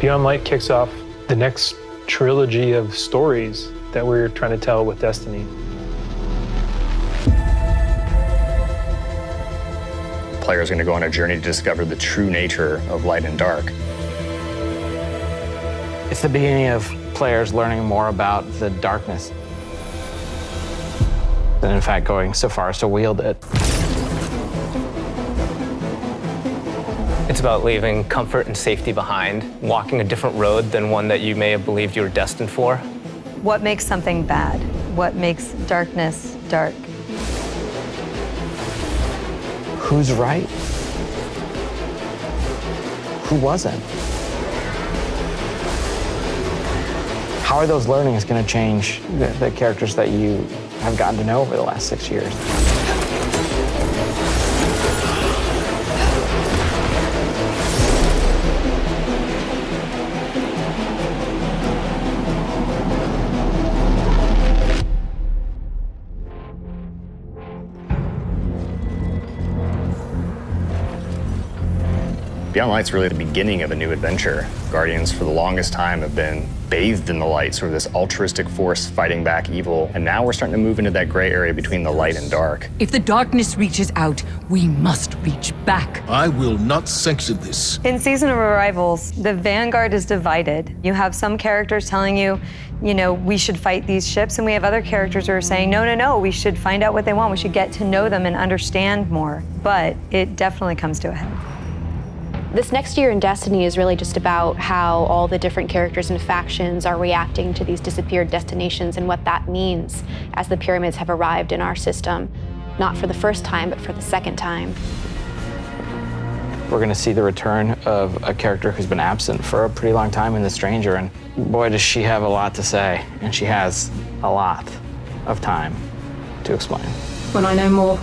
Beyond Light kicks off the next trilogy of stories that we're trying to tell with Destiny. Players are going to go on a journey to discover the true nature of light and dark. It's the beginning of players learning more about the darkness. And in fact, going so far as to wield it. It's about leaving comfort and safety behind, walking a different road than one that you may have believed you were destined for. What makes something bad? What makes darkness dark? Who's right? Who wasn't? How are those learnings going to change the characters that you have gotten to know over the last 6 years? Beyond Light's really the beginning of a new adventure. Guardians, for the longest time, have been bathed in the light, sort of this altruistic force fighting back evil. And now we're starting to move into that gray area between the light and dark. If the darkness reaches out, we must reach back. I will not sanction this. In Season of Arrivals, the Vanguard is divided. You have some characters telling you, we should fight these ships, and we have other characters who are saying, no, we should find out what they want. We should get to know them and understand more. But it definitely comes to a head. This next year in Destiny is really just about how all the different characters and factions are reacting to these disappeared destinations and what that means as the pyramids have arrived in our system, not for the first time, but for the second time. We're going to see the return of a character who's been absent for a pretty long time in The Stranger, and boy, does she have a lot to say, and she has a lot of time to explain. When I know more,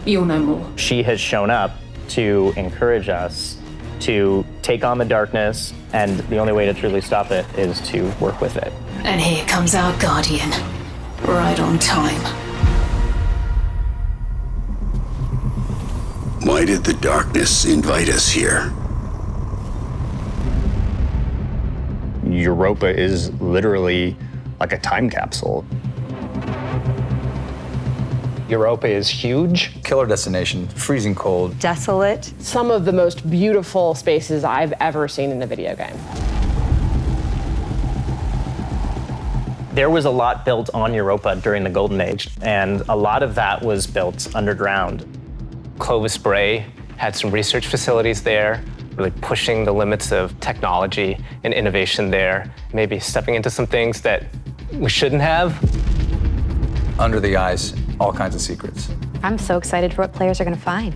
you'll know more. She has shown up to encourage us to take on the darkness, and the only way to truly stop it is to work with it. And here comes our Guardian, right on time. Why did the darkness invite us here? Europa is literally like a time capsule. Europa is huge. Killer destination, freezing cold. Desolate. Some of the most beautiful spaces I've ever seen in a video game. There was a lot built on Europa during the Golden Age, and a lot of that was built underground. Clovis Bray had some research facilities there, really pushing the limits of technology and innovation there, maybe stepping into some things that we shouldn't have. Under the ice, all kinds of secrets. I'm so excited for what players are going to find.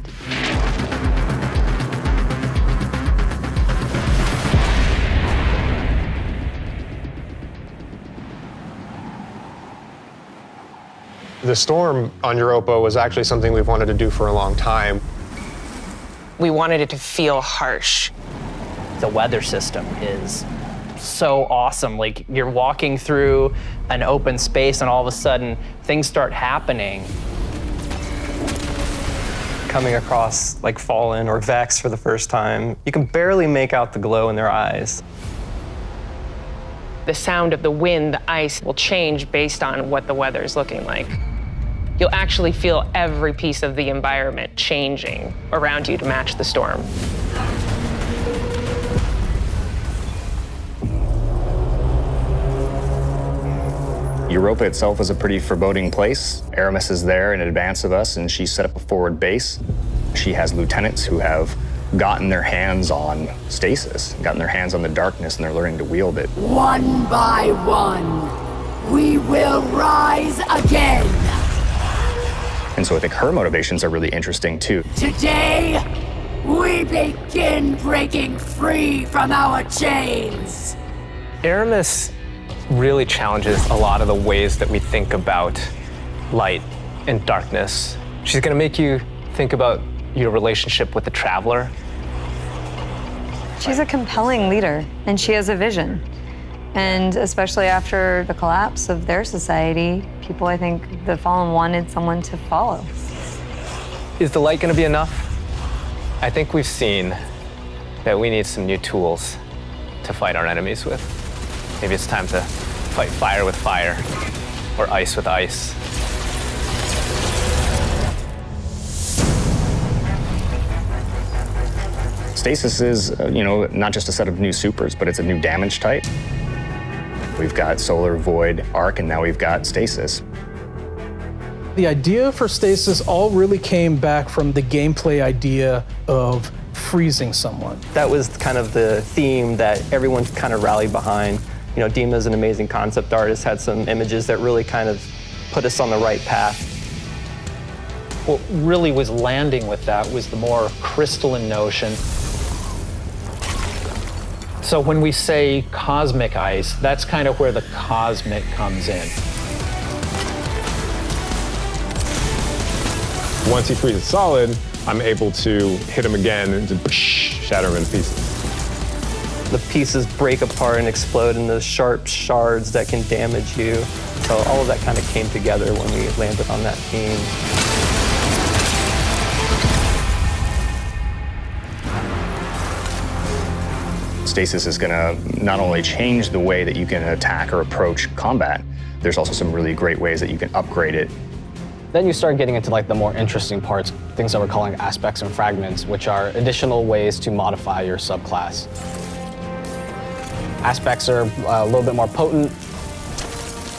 The storm on Europa was actually something we've wanted to do for a long time. We wanted it to feel harsh. The weather system is so awesome. Like, you're walking through an open space and all of a sudden things start happening. Coming across like Fallen or Vex for the first time, you can barely make out the glow in their eyes. The sound of the wind, the ice will change based on what the weather is looking like. You'll actually feel every piece of the environment changing around you to match the storm. Europa itself is a pretty foreboding place. Eramis is there in advance of us, and she set up a forward base. She has lieutenants who have gotten their hands on Stasis, gotten their hands on the darkness, and they're learning to wield it. One by one, we will rise again. And so I think her motivations are really interesting too. Today, we begin breaking free from our chains. Eramis really challenges a lot of the ways that we think about light and darkness. She's going to make you think about your relationship with the Traveler. She's a compelling leader, and she has a vision. And especially after the collapse of their society, people, I think, the Fallen wanted someone to follow. Is the light going to be enough? I think we've seen that we need some new tools to fight our enemies with. Maybe it's time to fight fire with fire, or ice with ice. Stasis is, not just a set of new supers, but it's a new damage type. We've got Solar, Void, Arc, and now we've got Stasis. The idea for Stasis all really came back from the gameplay idea of freezing someone. That was kind of the theme that everyone kind of rallied behind. Dima's an amazing concept artist, had some images that really kind of put us on the right path. What really was landing with that was the more crystalline notion. So when we say cosmic ice, that's kind of where the cosmic comes in. Once he freezes solid, I'm able to hit him again and just shatter him in pieces. The pieces break apart and explode into sharp shards that can damage you. So all of that kind of came together when we landed on that theme. Stasis is gonna not only change the way that you can attack or approach combat, there's also some really great ways that you can upgrade it. Then you start getting into like the more interesting parts, things that we're calling aspects and fragments, which are additional ways to modify your subclass. Aspects are a little bit more potent,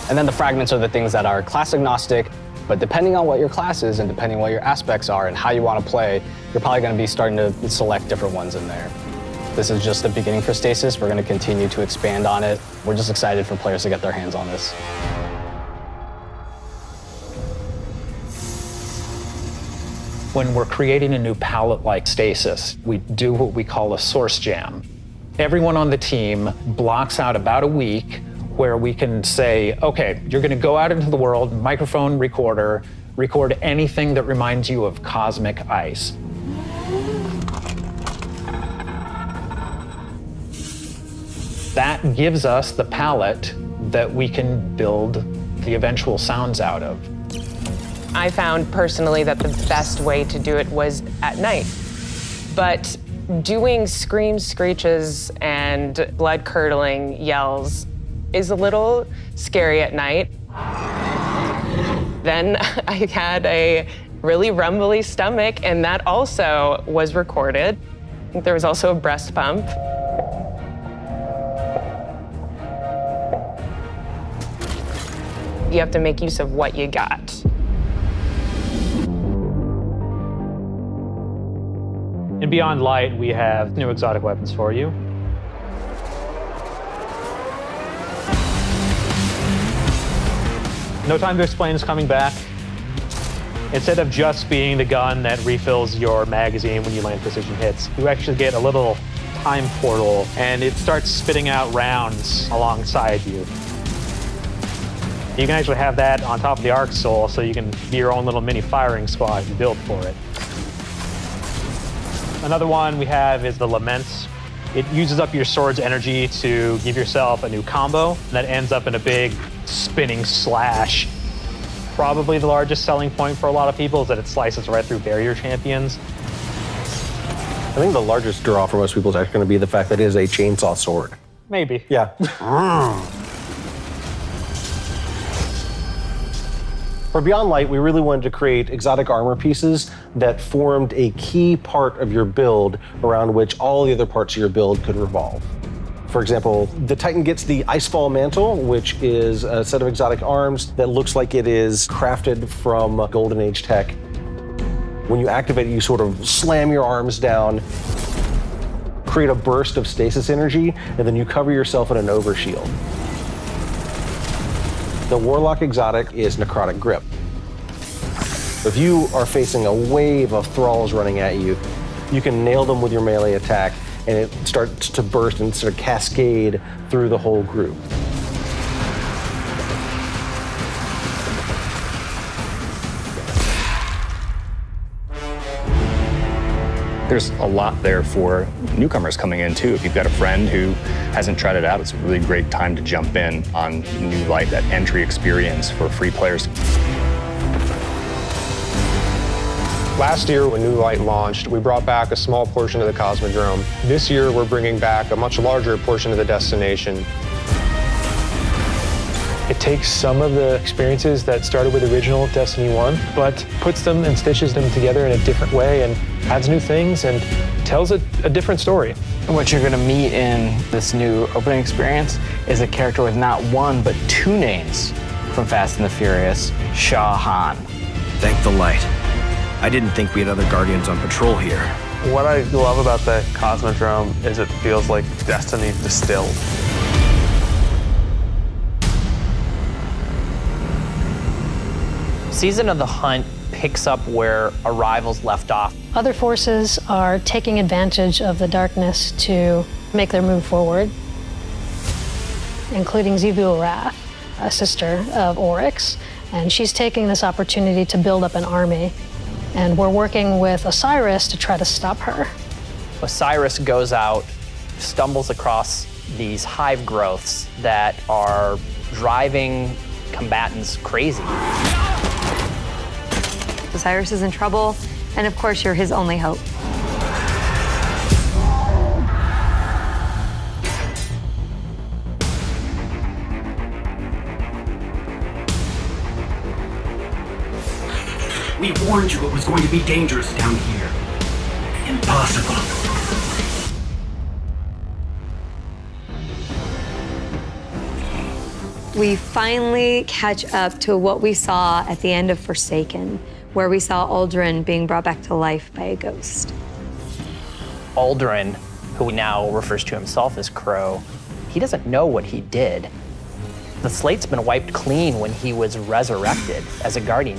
and then the fragments are the things that are class agnostic, but depending on what your class is and depending on what your aspects are and how you want to play, you're probably going to be starting to select different ones in there. This is just the beginning for Stasis. We're going to continue to expand on it. We're just excited for players to get their hands on this. When we're creating a new palette like Stasis, we do what we call a source jam. Everyone on the team blocks out about a week where we can say, okay, you're gonna go out into the world, microphone recorder, record anything that reminds you of cosmic ice. That gives us the palette that we can build the eventual sounds out of. I found personally that the best way to do it was at night. But doing screams, screeches, and blood-curdling yells is a little scary at night. Then I had a really rumbly stomach, and that also was recorded. I think there was also a breast pump. You have to make use of what you got. In Beyond Light, we have new exotic weapons for you. No Time to Explain is coming back. Instead of just being the gun that refills your magazine when you land precision hits, you actually get a little time portal, and it starts spitting out rounds alongside you. You can actually have that on top of the Arc Soul, so you can be your own little mini firing squad you build for it. Another one we have is the Laments. It uses up your sword's energy to give yourself a new combo that ends up in a big spinning slash. Probably the largest selling point for a lot of people is that it slices right through barrier champions. I think the largest draw for most people is actually going to be the fact that it is a chainsaw sword. Maybe. Yeah. For Beyond Light, we really wanted to create exotic armor pieces that formed a key part of your build around which all the other parts of your build could revolve. For example, the Titan gets the Icefall Mantle, which is a set of exotic arms that looks like it is crafted from Golden Age tech. When you activate it, you sort of slam your arms down, create a burst of stasis energy, and then you cover yourself in an overshield. The Warlock exotic is Necrotic Grip. If you are facing a wave of thralls running at you, you can nail them with your melee attack, and it starts to burst and sort of cascade through the whole group. There's a lot there for newcomers coming in too. If you've got a friend who hasn't tried it out, it's a really great time to jump in on New Light, that entry experience for free players. Last year, when New Light launched, we brought back a small portion of the Cosmodrome. This year, we're bringing back a much larger portion of the destination. It takes some of the experiences that started with original Destiny 1, but puts them and stitches them together in a different way and adds new things and tells a different story. What you're going to meet in this new opening experience is a character with not one, but two names from Fast and the Furious, Shah Han. Thank the light. I didn't think we had other Guardians on patrol here. What I love about the Cosmodrome is it feels like Destiny distilled. Season of the Hunt picks up where Arrival's left off. Other forces are taking advantage of the darkness to make their move forward, including Xivu Arath, a sister of Oryx, and she's taking this opportunity to build up an army. And we're working with Osiris to try to stop her. Osiris goes out, stumbles across these hive growths that are driving combatants crazy. Osiris is in trouble, and of course, you're his only hope. We warned you it was going to be dangerous down here. Impossible. We finally catch up to what we saw at the end of Forsaken, where we saw Aldrin being brought back to life by a ghost. Aldrin, who now refers to himself as Crow, he doesn't know what he did. The slate's been wiped clean when he was resurrected as a Guardian.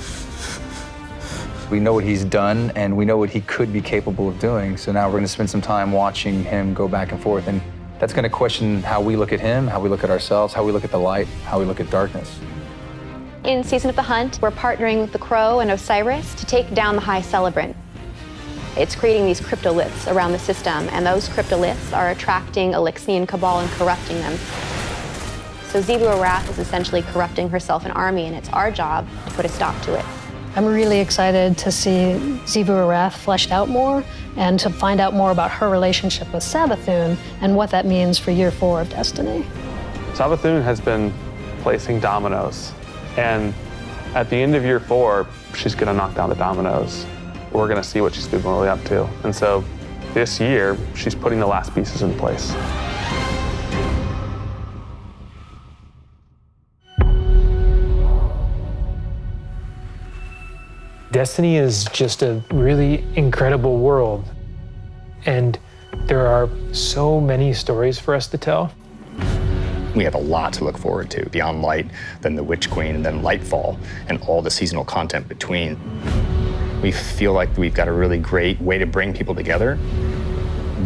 We know what he's done, and we know what he could be capable of doing. So now we're going to spend some time watching him go back and forth. And that's going to question how we look at him, how we look at ourselves, how we look at the light, how we look at darkness. In Season of the Hunt, we're partnering with the Crow and Osiris to take down the High Celebrant. It's creating these cryptoliths around the system, and those cryptoliths are attracting Elixian Cabal and corrupting them. So Xivu Arath is essentially corrupting herself and army, and it's our job to put a stop to it. I'm really excited to see Xivu Arath fleshed out more and to find out more about her relationship with Savathun and what that means for year 4 of Destiny. Savathun has been placing dominoes, and at the end of year 4, she's gonna knock down the dominoes. We're gonna see what she's been really up to. And so this year, she's putting the last pieces in place. Destiny is just a really incredible world, and there are so many stories for us to tell. We have a lot to look forward to, beyond Light, then the Witch Queen, and then Lightfall, and all the seasonal content between. We feel like we've got a really great way to bring people together.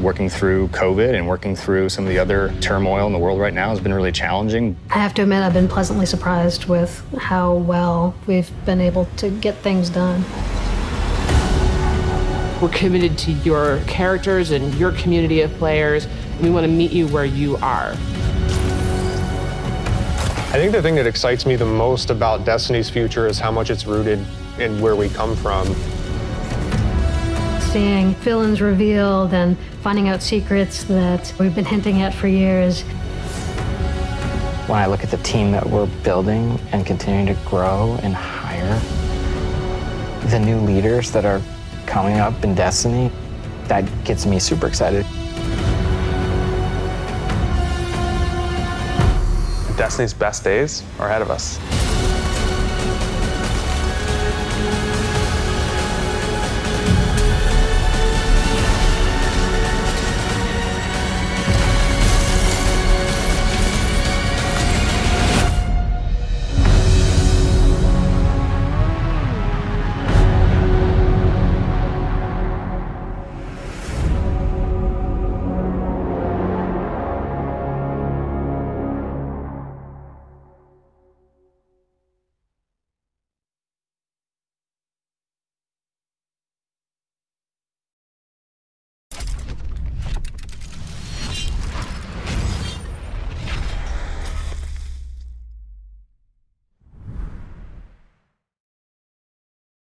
Working through COVID and working through some of the other turmoil in the world right now has been really challenging. I have to admit, I've been pleasantly surprised with how well we've been able to get things done. We're committed to your characters and your community of players. We want to meet you where you are. I think the thing that excites me the most about Destiny's future is how much it's rooted in where we come from. Seeing villains revealed and finding out secrets that we've been hinting at for years. When I look at the team that we're building and continuing to grow and hire, the new leaders that are coming up in Destiny, that gets me super excited. Destiny's best days are ahead of us.